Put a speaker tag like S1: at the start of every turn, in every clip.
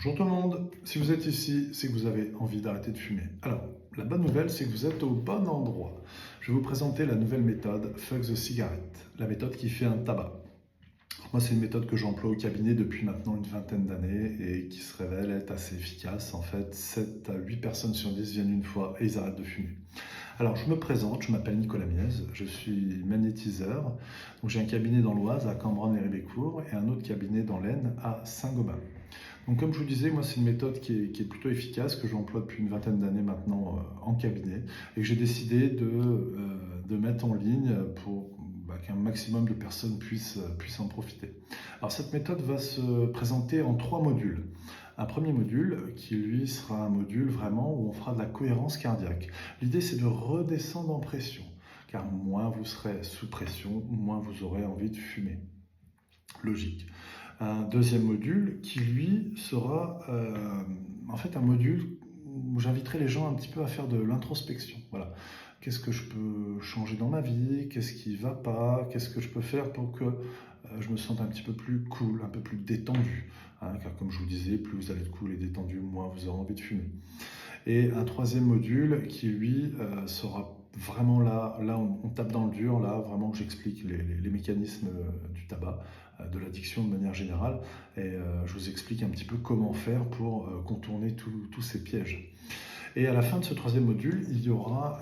S1: Bonjour tout le monde, si vous êtes ici, c'est que vous avez envie d'arrêter de fumer. Alors, la bonne nouvelle, c'est que vous êtes au bon endroit. Je vais vous présenter la nouvelle méthode Fuck the Cigarette, la méthode qui fait un tabac. Moi, c'est une méthode que j'emploie au cabinet depuis maintenant une vingtaine d'années et qui se révèle être assez efficace. En fait, 7 à 8 personnes sur 10 viennent une fois et ils arrêtent de fumer. Alors, je me présente, je m'appelle Nicolas Miez, je suis magnétiseur. Donc, j'ai un cabinet dans l'Oise à Cambronne-les-Ribécourt et un autre cabinet dans l'Aisne à Saint-Gobain. Donc, comme je vous disais, moi, c'est une méthode qui est plutôt efficace, que j'emploie depuis une vingtaine d'années maintenant en cabinet, et que j'ai décidé de mettre en ligne pour qu'un maximum de personnes puissent en profiter. Alors, cette méthode va se présenter en 3 modules. Un premier module qui, lui, sera un module vraiment où on fera de la cohérence cardiaque. L'idée, c'est de redescendre en pression, car moins vous serez sous pression, moins vous aurez envie de fumer. Logique. Un deuxième module qui, lui, sera en fait un module où j'inviterai les gens un petit peu à faire de l'introspection. Voilà. Qu'est-ce que je peux changer dans ma vie? Qu'est-ce qui ne va pas? Qu'est-ce que je peux faire pour que je me sente un petit peu plus cool, un peu plus détendu, hein, car comme je vous disais, plus vous allez être cool et détendu, moins vous aurez envie de fumer. Et un troisième module qui, lui, sera vraiment là on tape dans le dur, là vraiment j'explique les mécanismes du tabac, de l'addiction de manière générale, et je vous explique un petit peu comment faire pour contourner tous ces pièges. Et à la fin de ce troisième module, il y aura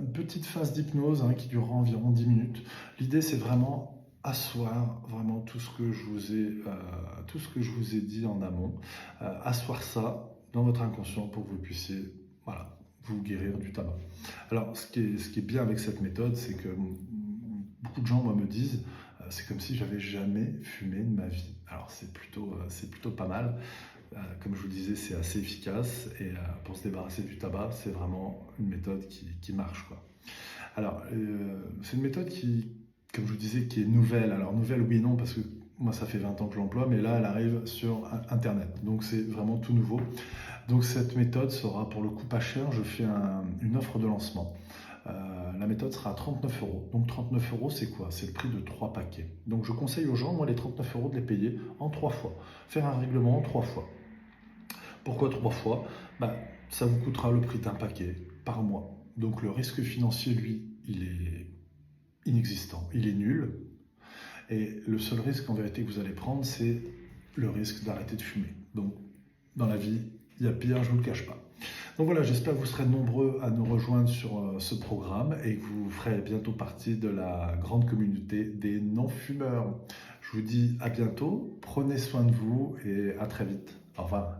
S1: une petite phase d'hypnose qui durera environ 10 minutes. L'idée, c'est vraiment asseoir vraiment tout ce que je vous ai dit en amont, asseoir ça dans votre inconscient pour que vous puissiez vous guérir du tabac. Alors, ce qui est bien avec cette méthode, c'est que beaucoup de gens me disent c'est comme si j'avais jamais fumé de ma vie. Alors, c'est plutôt pas mal. Comme je vous disais, c'est assez efficace et pour se débarrasser du tabac, c'est vraiment une méthode qui marche, quoi. Alors, c'est une méthode qui, comme je vous disais, qui est nouvelle. Alors, nouvelle, oui, non, parce que moi, ça fait 20 ans que je l'emploie, mais là, elle arrive sur Internet. Donc, c'est vraiment tout nouveau. Donc, cette méthode sera pour le coup pas chère. Je fais une offre de lancement. La méthode sera à 39 €. Donc 39 €, c'est quoi? C'est le prix de 3 paquets. Donc je conseille aux gens, moi, les 39 € de les payer en 3 fois. Faire un règlement en 3 fois. Pourquoi 3 fois? Ça vous coûtera le prix d'un paquet par mois. Donc le risque financier, lui, il est inexistant, il est nul. Et le seul risque en vérité que vous allez prendre, c'est le risque d'arrêter de fumer. Donc dans la vie, il y a pire, je ne vous le cache pas. Donc voilà, j'espère que vous serez nombreux à nous rejoindre sur ce programme et que vous ferez bientôt partie de la grande communauté des non-fumeurs. Je vous dis à bientôt, prenez soin de vous et à très vite. Au revoir.